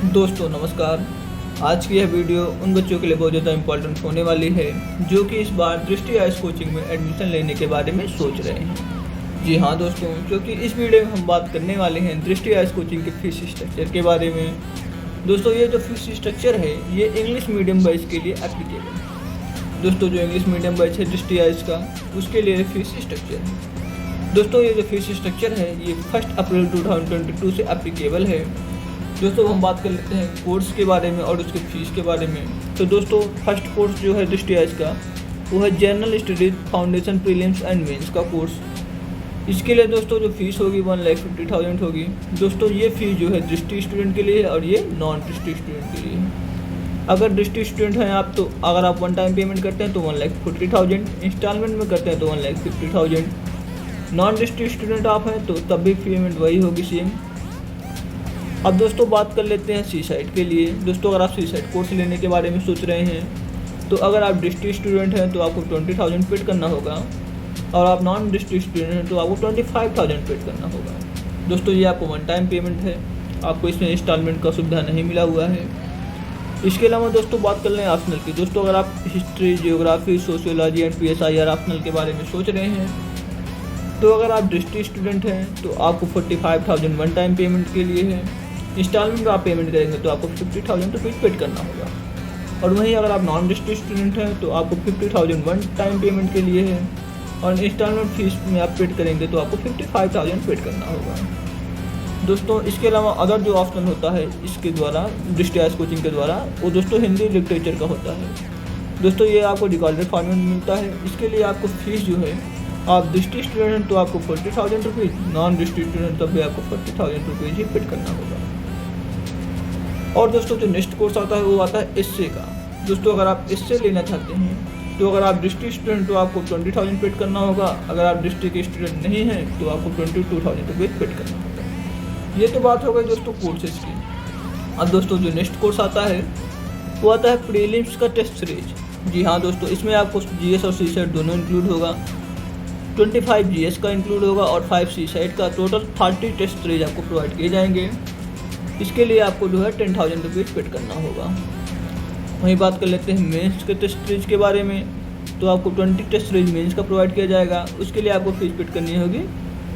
दोस्तों नमस्कार। आज की यह वीडियो उन बच्चों के लिए बहुत ज़्यादा इम्पोर्टेंट होने वाली है जो कि इस बार दृष्टि आईएएस कोचिंग में एडमिशन लेने के बारे में सोच रहे हैं। जी हाँ दोस्तों, क्योंकि इस वीडियो में हम बात करने वाले हैं दृष्टि आईएएस कोचिंग के फीस स्ट्रक्चर के बारे में। दोस्तों ये जो फीस स्ट्रक्चर है ये इंग्लिश मीडियम बैच के लिए एप्लीकेबल है। दोस्तों जो इंग्लिश मीडियम बैच है दृष्टि आईएएस का, उसके लिए फीस स्ट्रक्चर है। दोस्तों ये जो फीस स्ट्रक्चर है ये 1 अप्रैल 2022 से एप्लीकेबल है। दोस्तों हम बात कर लेते हैं कोर्स के बारे में और उसके फीस के बारे में। तो दोस्तों फर्स्ट कोर्स जो है दृष्टि आईएएस का वो है general studies foundation prelims and mains का कोर्स। इसके लिए दोस्तों जो फीस होगी 1,50,000 होगी। दोस्तों ये फीस जो है दृष्टि स्टूडेंट के लिए है और ये नॉन दृष्टि स्टूडेंट के लिए है। अगर दृष्टि स्टूडेंट हैं आप तो अगर आप वन टाइम पेमेंट करते हैं तो 1,40,000, इंस्टॉलमेंट में करते हैं तो 1,50,000। नॉन दृष्टि स्टूडेंट आप हैं तो तब भी पेमेंट वही होगी सेम। अब दोस्तों बात कर लेते हैं सी साइट के लिए। दोस्तों अगर आप सी साइट कोर्स लेने के बारे में सोच रहे हैं तो अगर आप डिस्ट्रिक्ट स्टूडेंट हैं तो आपको 20,000 पेड करना होगा और आप नॉन डिस्ट्रिक्ट स्टूडेंट हैं तो आपको 25,000 पेड करना होगा। दोस्तों ये आपको वन टाइम पेमेंट है, आपको इसमें इंस्टॉलमेंट का सुविधा नहीं मिला हुआ है। इसके अलावा दोस्तों बात कर लें ऑप्शनल की। दोस्तों अगर आप history, geography, sociology and PSIR optional के बारे में सोच रहे हैं तो अगर आप डिस्ट्रिक्ट स्टूडेंट हैं तो आपको 45,000 वन टाइम पेमेंट के लिए है। इंस्टॉलमेंट में आप पेमेंट करेंगे तो आपको 50,000 रुपीज़ पेड करना होगा। और वहीं अगर आप नॉन डिस्ट्रिक्ट स्टूडेंट हैं तो आपको 50,000 वन टाइम पेमेंट के लिए है और इंस्टॉलमेंट फीस में आप पेड करेंगे तो आपको 55,000 पेड करना होगा। दोस्तों इसके अलावा अदर जो ऑप्शन होता है इसके द्वारा दृष्टि आईएएस कोचिंग के द्वारा वो दोस्तों हिंदी लिटरेचर का होता है। दोस्तों ये आपको रिकॉर्डेड फॉर्मेट में मिलता है। इसके लिए आपको फीस जो है आप डिस्ट्रिक्ट स्टूडेंट तो आपको 40,000 रुपीज़, नॉन डिस्ट्रिक्ट स्टूडेंट तब भी आपको 40,000 रुपीज़ ही पेड करना होगा। और दोस्तों जो नेक्स्ट कोर्स आता है वो आता है एसए का। दोस्तों अगर आप एसए लेना चाहते हैं तो अगर आप डिस्ट्रिक्ट स्टूडेंट तो आपको 20,000 पेड करना होगा। अगर आप डिस्ट्रिक्ट स्टूडेंट नहीं हैं तो आपको 22,000 रुपीज़ पेड करना होगा। ये तो बात हो गई दोस्तों कोर्सेज की। अब दोस्तों जो नेक्स्ट कोर्स आता है वो आता है प्रीलिम्स का टेस्ट सीरीज। जी हाँ दोस्तों, इसमें आपको GS और CSAT दोनों इंक्लूड होगा। 25 GS का इंक्लूड होगा और 5 CSAT का। टोटल 30 टेस्ट सीरीज आपको प्रोवाइड किए जाएंगे। इसके लिए आपको जो है 10,000 रुपीज़ पेड करना होगा। वहीं बात कर लेते हैं मेंस के टेस्ट सीरीज के बारे में। तो आपको 20 टेस्ट सीरीज मेंस का प्रोवाइड किया जाएगा। उसके लिए आपको फीस पेड करनी होगी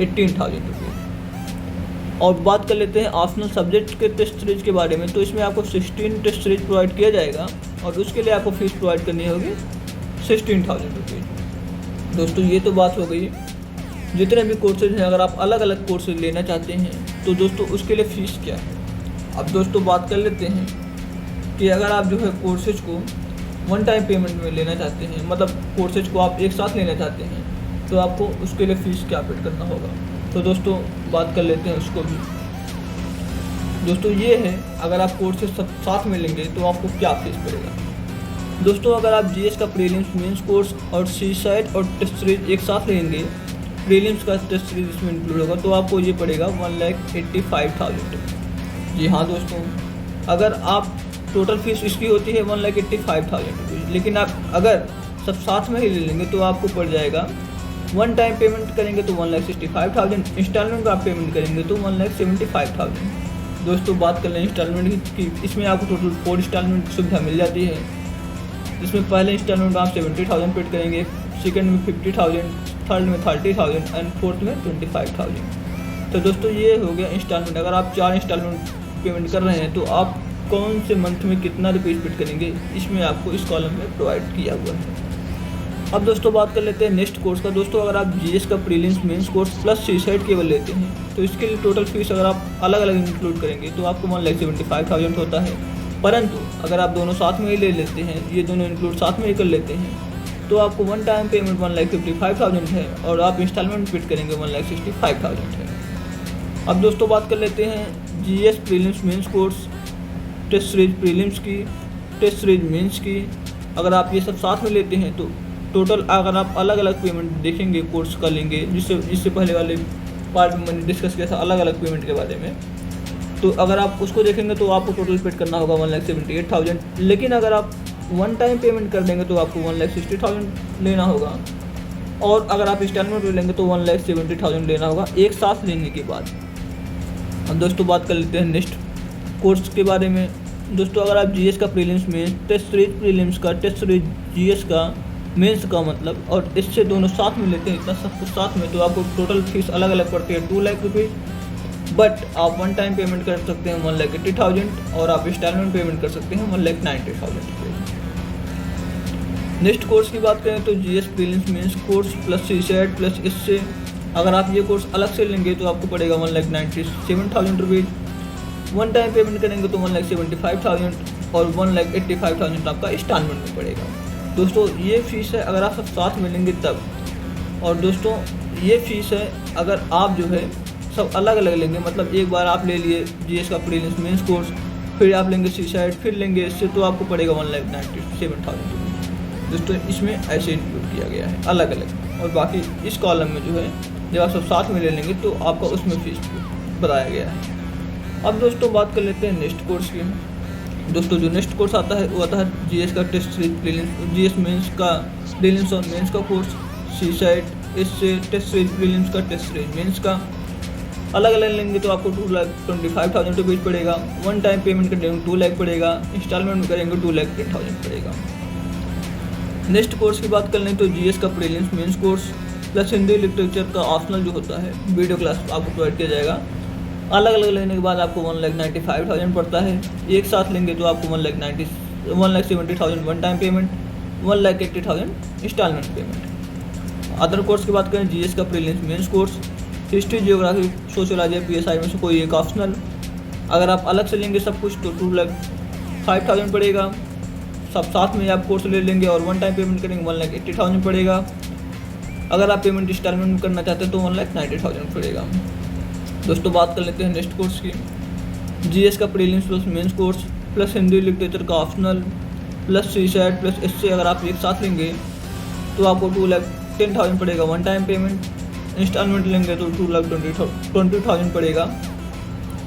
18,000 रुपीज़। और बात कर लेते हैं ऑप्शनल सब्जेक्ट के टेस्ट सीरीज के बारे में। तो इसमें आपको 16 टेस्ट सीरीज प्रोवाइड किया जाएगा और उसके लिए आपको फीस प्रोवाइड करनी होगी 16,000 रुपीज़। दोस्तों ये तो बात हो गई जितने भी कोर्सेज हैं। अगर आप अलग अलग कोर्सेज लेना चाहते हैं तो दोस्तों उसके लिए फ़ीस क्या है। अब दोस्तों बात कर लेते हैं कि अगर आप जो है कोर्सेज को वन टाइम पेमेंट में लेना चाहते हैं, मतलब कोर्सेज को आप एक साथ लेना चाहते हैं तो आपको उसके लिए फ़ीस क्या पेड करना होगा। तो दोस्तों बात कर लेते हैं उसको भी। दोस्तों ये है अगर आप कोर्सेज सब साथ में लेंगे तो आपको क्या फीस पड़ेगा। दोस्तों अगर आप GS का प्रीलिम्स मेंस कोर्स और CSAT और टेस्ट सीरीज एक साथ लेंगे, प्रीलिम्स का टेस्ट सीरीज इसमें इंक्लूड होगा तो आपको ये पड़ेगा 1,85,000। जी हाँ दोस्तों, अगर आप टोटल फीस इसकी होती है 1,85,000 रुपीज़, लेकिन आप अगर सब साथ में ही ले लेंगे तो आपको पड़ जाएगा वन टाइम पेमेंट करेंगे तो 1,65,000, इंस्टॉलमेंट आप पेमेंट करेंगे तो 1,75,000। दोस्तों बात कर लें इंस्टॉलमेंट की, इसमें आपको टोटल 4 इंस्टॉलमेंट सुविधा मिल जाती है। इसमें पहले इंस्टॉलमेंट आप 70,000 पेड करेंगे, सेकेंड में 50,000, थर्ड में 30,000 एंड फोर्थ में 25,000। तो दोस्तों ये हो गया इंस्टॉलमेंट। अगर आप 4 इंस्टॉलमेंट पेमेंट कर रहे हैं तो आप कौन से मंथ में कितना रुपीज़ पेड करेंगे, इसमें आपको इस कॉलम में प्रोवाइड किया हुआ है। अब दोस्तों बात कर लेते हैं नेक्स्ट कोर्स का। दोस्तों अगर आप GS का prelims mains course plus CSAT केवल लेते हैं तो इसके लिए टोटल फीस अगर आप अलग अलग इंक्लूड करेंगे तो आपको 1,75,000 होता है। परंतु अगर आप दोनों साथ में ही ले लेते हैं, ये दोनों इंक्लूड साथ में ही कर लेते हैं तो आपको वन टाइम पेमेंट 1,55,000 है और आप इंस्टॉलमेंट पेड करेंगे 1,65,000 है। अब दोस्तों बात कर लेते हैं GS prelims mains course, test series prelims की, टेस्ट सीरीज मेंस की। अगर आप ये सब साथ में लेते हैं तो टोटल अगर आप अलग अलग पेमेंट देखेंगे कोर्स का लेंगे, जिससे पहले वाले पार्ट में मैंने डिस्कस किया था अलग अलग पेमेंट के बारे में, तो अगर आप उसको देखेंगे तो आपको टोटल पेड करना होगा 1,78,000। लेकिन अगर आप वन टाइम पेमेंट कर देंगे तो आपको 1,60,000 लेना होगा और अगर आप इंस्टॉलमेंट लेंगे तो 1,70,000 लेना होगा एक साथ लेने के बाद। अब दोस्तों बात कर लेते हैं नेक्स्ट कोर्स के बारे में दोस्तों, अगर आप जीएस का prelims mains, test series prelims का, टेस्ट सीरीज जीएस का, मेंस का मतलब, और इससे दोनों साथ में लेते हैं, इतना सब कुछ साथ में, तो आपको टोटल फीस अलग अलग पड़ती है 2 लाख रुपीज़। बट आप वन टाइम पेमेंट कर सकते हैं 1,80,000 और आप इंस्टॉलमेंट पेमेंट कर सकते हैं 1,90,000 रुपये। नेक्स्ट कोर्स की बात करें तो GS prelims mains course plus CSAT plus इससे अगर आप ये कोर्स अलग से लेंगे तो आपको पड़ेगा 1,97,000 रुपीज़। वन टाइम पेमेंट करेंगे तो 1,75,000 और 1,85,000 आपका इंस्टॉलमेंट में पड़ेगा। दोस्तों ये फ़ीस है अगर आप सब साथ में लेंगे तब, और दोस्तों ये फ़ीस है अगर आप जो है सब अलग अलग लेंगे, मतलब एक बार आप ले लिए जीएस का प्रीलिम्स मेंस कोर्स, फिर आप लेंगे सीसेट, फिर लेंगे इससे, तो आपको पड़ेगा 1,97,000 रुपीज़। दोस्तों इसमें ऐसे इंक्लूड किया गया है अलग अलग, और बाकी इस कॉलम में जो है जब आप सब साथ में ले लेंगे तो आपका उसमें फ़ीस बताया गया है। अब दोस्तों बात कर लेते हैं नेक्स्ट कोर्स की। दोस्तों जो नेक्स्ट कोर्स आता है वो आता है जीएस का test series prelims, GS mains का प्रीलिम्स और मेंस का कोर्स, सीसेट, इससे टेस्ट सीरीज प्रीलिम्स का, टेस्ट सीरीज मेंस का। अलग अलग लेंगे तो आपको 2,25,000 रुपीज़ पड़ेगा। वन टाइम पेमेंट करेंगे 2 लाख पड़ेगा, इंस्टॉलमेंट में करेंगे 2,10,000 पड़ेगा। नेक्स्ट कोर्स की बात कर लें तो जीएस का prelims mains course plus Hindi literature का ऑप्शनल जो होता है वीडियो क्लास आपको प्रोवाइड किया जाएगा। अलग अलग लेने के बाद आपको 1,95,000 पड़ता है। एक साथ लेंगे तो आपको 1,70,000 one time payment, 1,80,000 installment payment. Other course की बात करें जीएस का prelims mains course, history, geography, sociology, PSI में से कोई एक ऑप्शनल। अगर आप अलग से लेंगे सब कुछ तो 2,05,000 पड़ेगा। सब साथ में आप कोर्स ले लेंगे और वन टाइम पेमेंट करेंगे 1,80,000 पड़ेगा। अगर आप पेमेंट इंस्टॉलमेंट में करना चाहते हैं तो 1,90,000 पड़ेगा। दोस्तों बात कर लेते हैं नेक्स्ट कोर्स की। जीएस का prelims plus mains course plus Hindi literature का ऑप्शनल प्लस सीसेट प्लस इससे अगर आप एक साथ लेंगे तो आपको 2,10,000 पड़ेगा वन टाइम पेमेंट। इंस्टॉलमेंट लेंगे तो 2,20,000 पड़ेगा।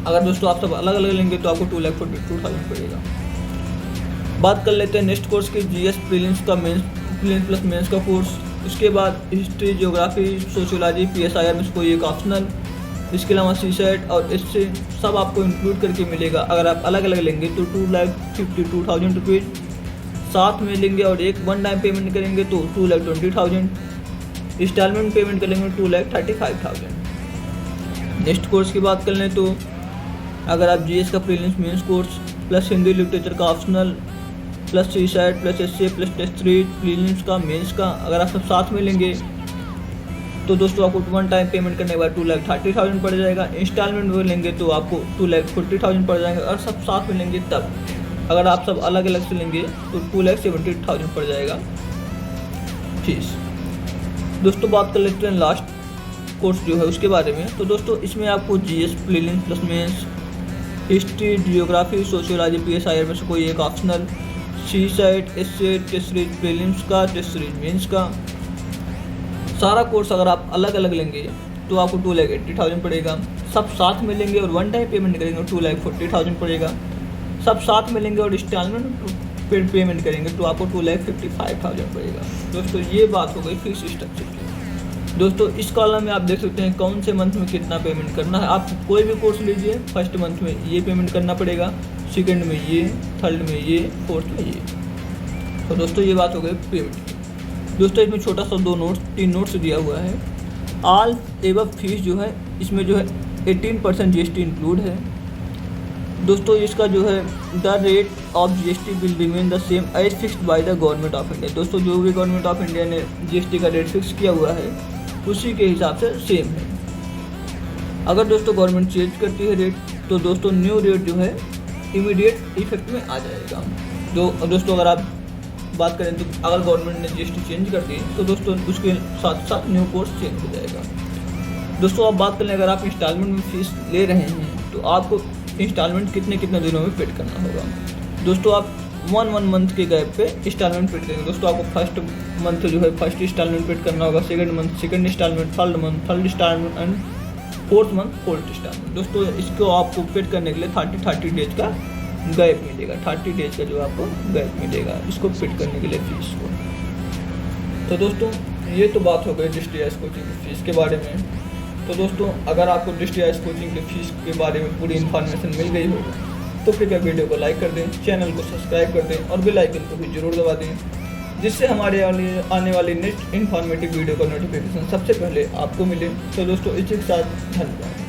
अगर दोस्तों आप सब अलग अलग लेंगे तो आपको 2,42,000 पड़ेगा। बात कर लेते हैं नेक्स्ट कोर्स की, जीएस प्रीलिम्स का प्रीलिम्स प्लस मेंस का कोर्स। उसके बाद हिस्ट्री, जियोग्राफी, सोशियोलॉजी, पीएसआई में से कोई एक ऑप्शनल। इसके अलावा सीसेट और इससे सब आपको इंक्लूड करके मिलेगा। अगर आप अलग अलग लेंगे तो 2,52,000 रुपीज़, साथ में लेंगे और एक वन टाइम पेमेंट करेंगे तो 2,20,000, इंस्टॉलमेंट पेमेंट करेंगे 2,35,000। नेक्स्ट कोर्स की बात कर लें तो अगर आप जीएस का prelims mains course plus Hindi literature का optional plus CSAT plus SA plus test series prelims का, मेंस का, अगर आप सब साथ में लेंगे तो दोस्तों आपको वन टाइम पेमेंट करने के बाद 2,30,000 पड़ जाएगा। इंस्टॉलमेंट में लेंगे तो आपको 2,40,000 पड़ जाएगा। और सब साथ में लेंगे तब, अगर आप सब अलग अलग से लेंगे तो 2,70,000 पड़ जाएगा फीस। दोस्तों बात कर लेते हैं लास्ट कोर्स जो है उसके बारे में। तो दोस्तों इसमें आपको GS prelims plus mains, history, geography, sociology, PSI में से कोई एक optional, CSAT, SA, test series prelims का, टेस्ट सीरीज मेंस का, सारा कोर्स अगर आप अलग अलग लेंगे तो आपको 2,80,000 पड़ेगा। सब साथ में लेंगे और वन टाइम पेमेंट करेंगे 2,40,000 पड़ेगा। सब साथ में लेंगे और इंस्टॉलमेंट पेमेंट करेंगे तो आपको 2,55,000 पड़ेगा। दोस्तों ये बात हो गई फीस स्ट्रक्चर की। दोस्तों इस कॉलम में आप देख सकते हैं कौन से मंथ में कितना पेमेंट करना है। आप कोई भी कोर्स लीजिए, फर्स्ट मंथ में ये पेमेंट करना पड़ेगा, सेकेंड में ये, थर्ड में ये, फोर्थ में ये। तो दोस्तों ये बात हो गई पेमेंट। दोस्तों इसमें छोटा सा 3 नोट्स दिया हुआ है। ऑल एबव फीस जो है इसमें जो है 18% जीएसटी इंक्लूड है। दोस्तों इसका जो है the rate of GST will remain the same as fixed by the government of India. दोस्तों जो भी गवर्नमेंट ऑफ इंडिया ने जीएसटी का रेट फिक्स किया हुआ है उसी के हिसाब से सेम है। अगर दोस्तों गवर्नमेंट चेंज करती है रेट तो दोस्तों न्यू रेट जो है इमीडिएट इफेक्ट में आ जाएगा। दोस्तों अगर आप बात करें तो अगर गवर्नमेंट ने जीएसटी चेंज कर दी तो दोस्तों उसके साथ साथ न्यू कोर्स चेंज हो जाएगा। दोस्तों आप बात करें अगर आप इंस्टॉलमेंट में फीस ले रहे हैं तो आपको इंस्टॉलमेंट कितने दिनों में पेड करना होगा। दोस्तों आप 1 मंथ के गैप पे इंस्टॉलमेंट पेड करेंगे। दोस्तों आपको फर्स्ट मंथ जो है फर्स्ट इंस्टॉलमेंट पेड करना होगा, second month second installment, third month third installment and fourth month fourth installment. दोस्तों इसको आपको पेड करने के लिए 30 डेज का गैप मिलेगा। 30 डेज का जो आपको गैप मिलेगा इसको फिट करने के लिए फीस को। तो दोस्तों ये तो बात हो गई दृष्टि आईएएस कोचिंग की फ़ीस के बारे में। तो दोस्तों अगर आपको दृष्टि आईएएस कोचिंग की फ़ीस के बारे में पूरी इन्फॉर्मेशन मिल गई हो तो कृपया वीडियो को लाइक कर दें, चैनल को सब्सक्राइब कर दें और बेल आइकन को भी जरूर दबा दें, जिससे हमारे आने वाली नेक्स्ट इन्फॉर्मेटिव वीडियो का नोटिफिकेशन सबसे पहले आपको मिले। तो दोस्तों इसी के साथ धन्यवाद।